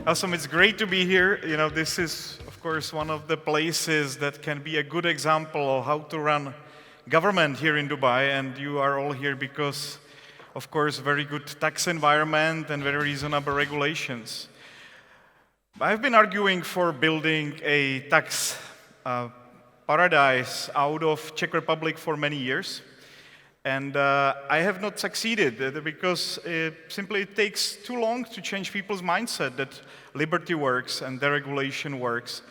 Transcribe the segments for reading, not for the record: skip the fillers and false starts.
Awesome, it's great to be here. This is, of course, one of the places that can be a good example of how to run government here in Dubai, and you are all here because, of course, very good tax environment and very reasonable regulations. I've been arguing for building a tax paradise out of Czech Republic for many years. And I have not succeeded because simply it takes too long to change people's mindset that liberty works and deregulation works.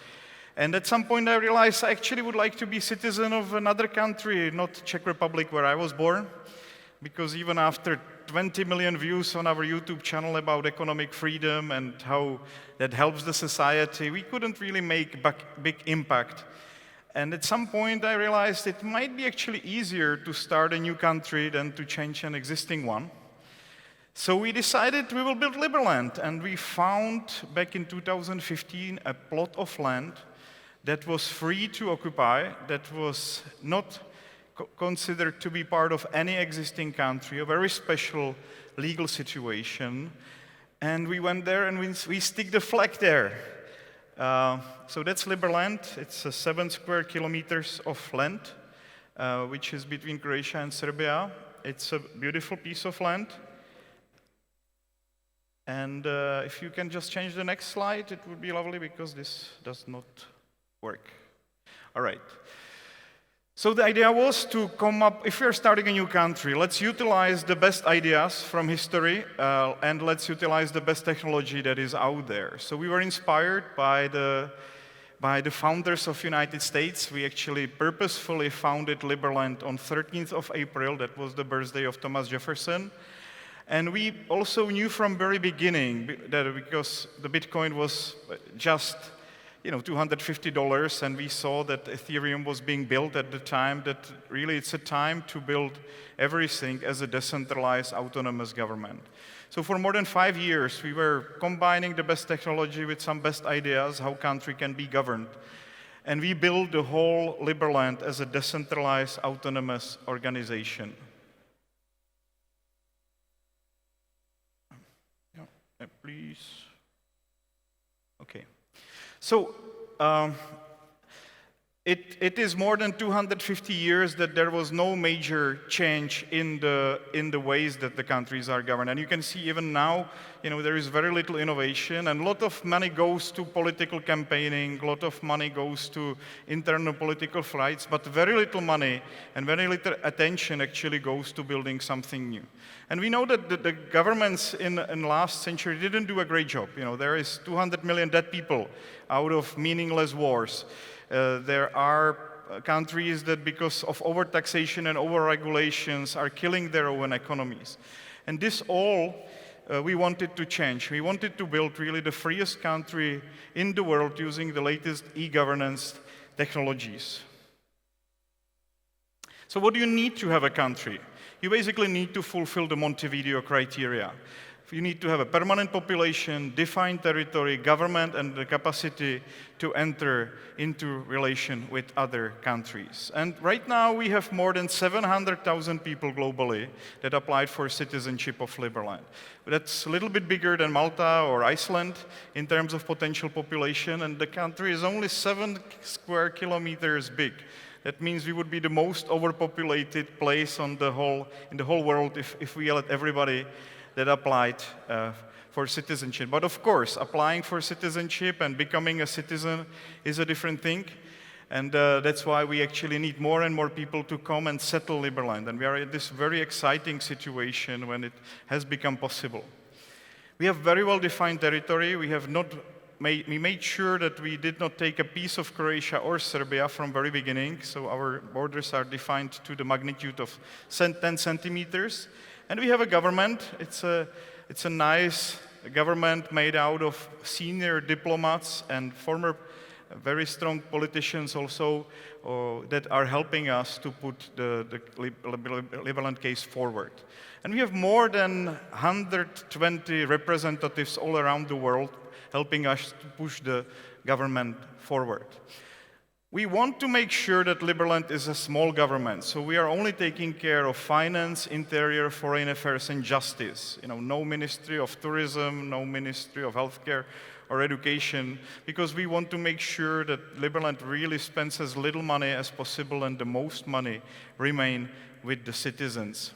And at some point I realized I actually would like to be citizen of another country, not Czech Republic where I was born, because even after 20 million views on our YouTube channel about economic freedom and how that helps the society, we couldn't really make big impact. And at some point I realized it might be actually easier to start a new country than to change an existing one. So we decided we will build Liberland, and we found back in 2015 a plot of land that was free to occupy, that was not considered to be part of any existing country, a very special legal situation. And we went there and we stick the flag there. So that's Liberland. It's 7 square kilometers of land, which is between Croatia and Serbia. It's a beautiful piece of land. And if you can just change the next slide, it would be lovely because this does not work. All right. So the idea was to come up, if we're starting a new country, let's utilize the best ideas from history and let's utilize the best technology that is out there. So we were inspired by the founders of United States. We actually purposefully founded Liberland on 13th of April. That was the birthday of Thomas Jefferson. And we also knew from very beginning that because the Bitcoin was just $250, and we saw that Ethereum was being built at the time, that really it's a time to build everything as a decentralized autonomous government. So for more than 5 years, we were combining the best technology with some best ideas how country can be governed. And we built the whole Liberland as a decentralized autonomous organization. Please. Okay. So it is more than 250 years that there was no major change in the ways that the countries are governed. And you can see even now, there is very little innovation, and a lot of money goes to political campaigning, a lot of money goes to internal political fights, but very little money and very little attention actually goes to building something new. And we know that the governments in last century didn't do a great job. There is 200 million dead people out of meaningless wars. There are countries that because of overtaxation and overregulations are killing their own economies. And this all we wanted to change. We wanted to build really the freest country in the world using the latest e-governance technologies. So what do you need to have a country? You basically need to fulfill the Montevideo criteria. You need to have a permanent population, defined territory, government, and the capacity to enter into relation with other countries. And right now we have more than 700,000 people globally that applied for citizenship of Liberland. That's a little bit bigger than Malta or Iceland in terms of potential population, and the country is only 7 square kilometers big. That means we would be the most overpopulated place in the whole world if we let everybody that applied for citizenship. But of course, applying for citizenship and becoming a citizen is a different thing. And that's why we actually need more and more people to come and settle Liberland. And we are in this very exciting situation when it has become possible. We have very well-defined territory. We made sure that we did not take a piece of Croatia or Serbia from very beginning. So our borders are defined to the magnitude of 10 centimeters. And we have a government. It's a nice government made out of senior diplomats and former very strong politicians also that are helping us to put the Liberland case forward. And we have more than 120 representatives all around the world helping us to push the government forward. We want to make sure that Liberland is a small government, so we are only taking care of finance, interior, foreign affairs, and justice. No Ministry of Tourism, no Ministry of Healthcare or Education, because we want to make sure that Liberland really spends as little money as possible and the most money remain with the citizens.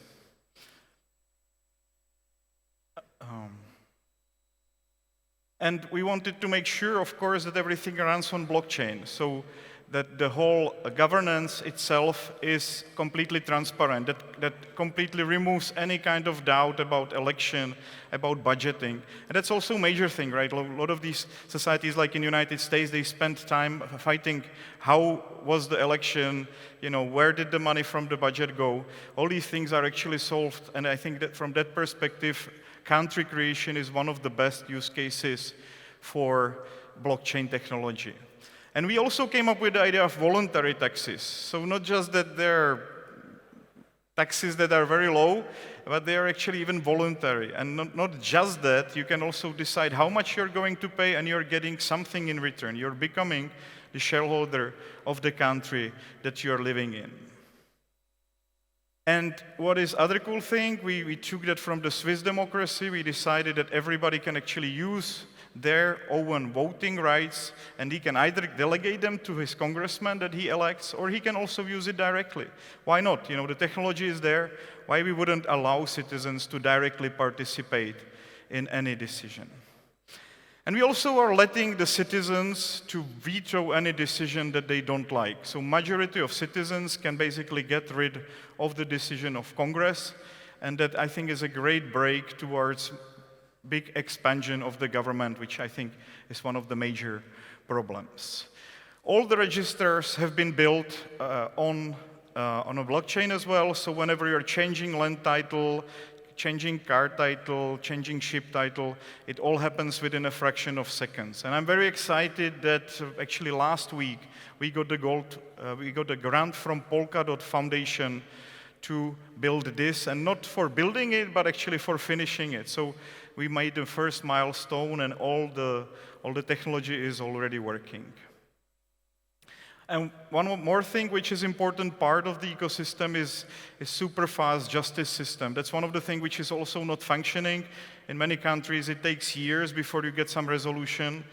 And we wanted to make sure, of course, that everything runs on blockchain, so that the whole governance itself is completely transparent, that completely removes any kind of doubt about election, about budgeting. And that's also a major thing, right? A lot of these societies, like in the United States, they spend time fighting how was the election, where did the money from the budget go? All these things are actually solved, and I think that from that perspective, country creation is one of the best use cases for blockchain technology. And we also came up with the idea of voluntary taxes. So not just that they're taxes that are very low, but they are actually even voluntary. And not just that, you can also decide how much you're going to pay and you're getting something in return. You're becoming the shareholder of the country that you're living in. And what is other cool thing, we took that from the Swiss democracy. We decided that everybody can actually use their own voting rights, and he can either delegate them to his congressman that he elects, or he can also use it directly. Why not? The technology is there. Why we wouldn't allow citizens to directly participate in any decision? And we also are letting the citizens to veto any decision that they don't like. So majority of citizens can basically get rid of the decision of Congress, and that I think is a great break towards big expansion of the government, which I think is one of the major problems. All the registers have been built on a blockchain as well, so whenever you're changing land title, changing car title, changing ship title, it all happens within a fraction of seconds. And I'm very excited that actually last week we got a grant from Polkadot Foundation to build this, and not for building it, but actually for finishing it. So we made the first milestone, and all the technology is already working. And one more thing which is important part of the ecosystem is super fast justice system. That's one of the things which is also not functioning. In many countries, it takes years before you get some resolution.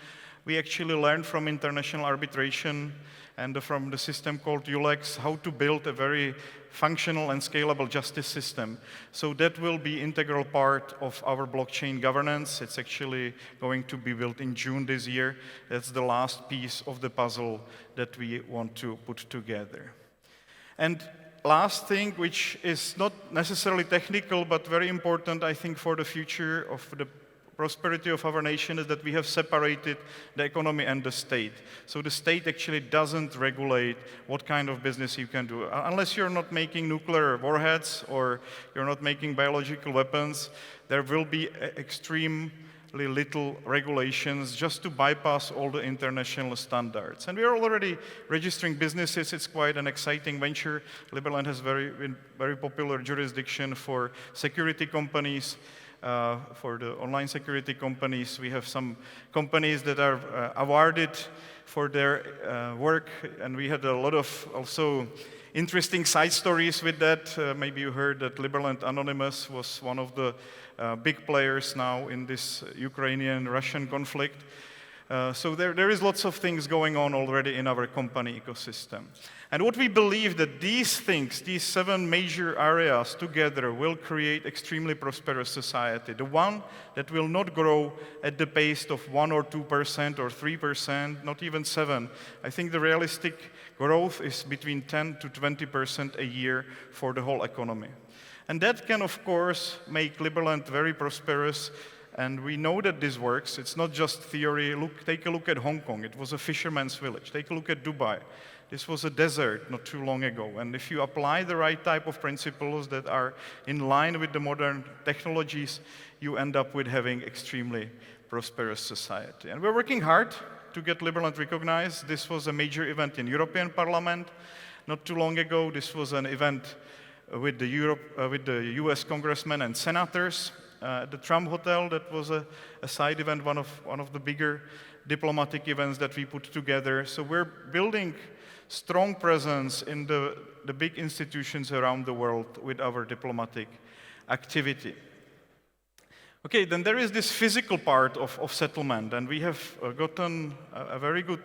We actually learned from international arbitration and from the system called ULEX how to build a very functional and scalable justice system. So that will be integral part of our blockchain governance. It's actually going to be built in June this year. That's the last piece of the puzzle that we want to put together. And last thing, which is not necessarily technical, but very important, I think, for the future of the prosperity of our nation, is that we have separated the economy and the state. So the state actually doesn't regulate what kind of business you can do. Unless you're not making nuclear warheads or you're not making biological weapons, there will be extremely little regulations just to bypass all the international standards. And we are already registering businesses. It's quite an exciting venture. Liberland has very popular jurisdiction for security companies. For the online security companies, we have some companies that are awarded for their work, and we had a lot of also interesting side stories with that. Maybe you heard that Liberland Anonymous was one of the big players now in this Ukrainian-Russian conflict. So there is lots of things going on already in our company ecosystem. And what we believe that these things, these 7 major areas together will create extremely prosperous society. The one that will not grow at the pace of 1 or 2% or 3%, not even 7. I think the realistic growth is between 10 to 20% a year for the whole economy. And that can, of course, make Liberland very prosperous. And we know that this works. It's not just theory. Take a look at Hong Kong. It was a fisherman's village. Take a look at Dubai. This was a desert not too long ago. And if you apply the right type of principles that are in line with the modern technologies, you end up with having extremely prosperous society. And we're working hard to get Liberland recognized. This was a major event in European Parliament not too long ago. This was an event with the US congressmen and senators. at the Trump Hotel. That was a side event, one of the bigger diplomatic events that we put together. So we're building strong presence in the big institutions around the world with our diplomatic activity. Okay, then there is this physical part of settlement, and we have gotten a very good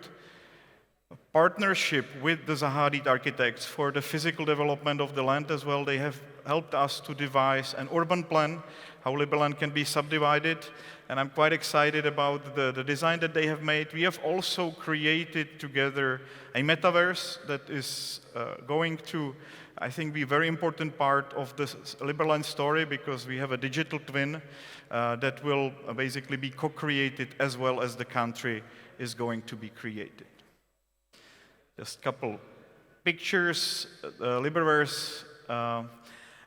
partnership with the Zaha Hadid architects for the physical development of the land as well. They have helped us to devise an urban plan, how Liberland can be subdivided, and I'm quite excited about the design that they have made. We have also created together a metaverse that is going to, I think, be a very important part of the Liberland story, because we have a digital twin that will basically be co-created as well as the country is going to be created. Just a couple pictures, Liberverse.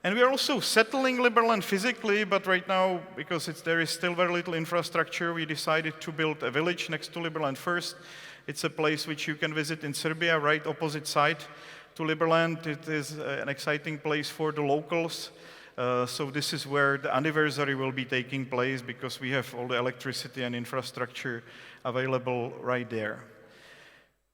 And we are also settling Liberland physically, but right now, because there is still very little infrastructure, we decided to build a village next to Liberland First. It's a place which you can visit in Serbia, right opposite side to Liberland. It is an exciting place for the locals. So this is where the anniversary will be taking place, because we have all the electricity and infrastructure available right there.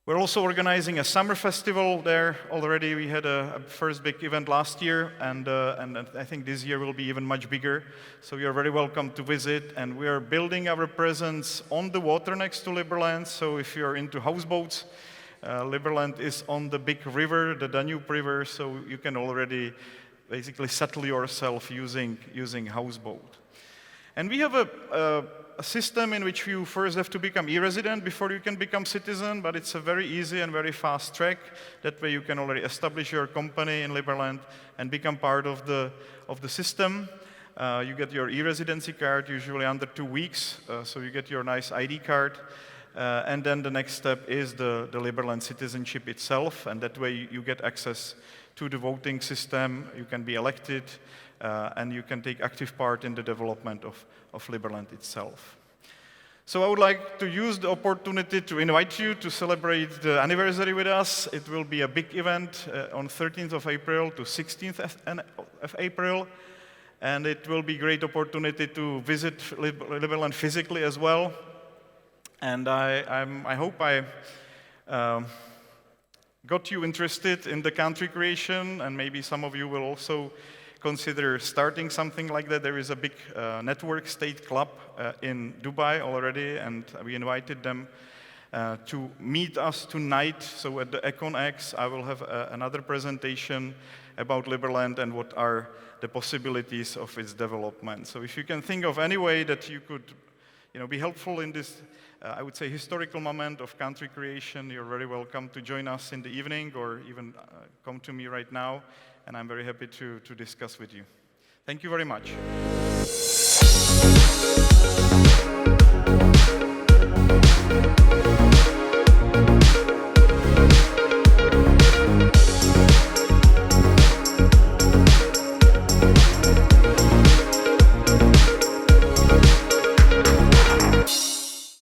We're also organizing a summer festival there already. We had a first big event last year, and I think this year will be even much bigger. So you're very welcome to visit, and we are building our presence on the water next to Liberland. So if you're into houseboats, Liberland is on the big river, the Danube River, so you can already basically settle yourself using houseboat. And we have a system in which you first have to become e-resident before you can become citizen, but it's a very easy and very fast track. That way you can already establish your company in Liberland and become part of the system. You get your e-residency card usually under 2 weeks, so you get your nice ID card. And then the next step is the Liberland citizenship itself, and that way you get access to the voting system, you can be elected, and you can take active part in the development of Liberland itself. So I would like to use the opportunity to invite you to celebrate the anniversary with us. It will be a big event on 13th of April to 16th of April, and it will be a great opportunity to visit Liberland physically as well. And I hope I got you interested in the country creation, and maybe some of you will also consider starting something like that. There is a big network state club in Dubai already, and we invited them to meet us tonight. So at the EconX, I will have another presentation about Liberland and what are the possibilities of its development. So if you can think of any way that you could be helpful in this, I would say, historical moment of country creation, you're very welcome to join us in the evening, or even come to me right now, and I'm very happy to discuss with you. Thank you very much.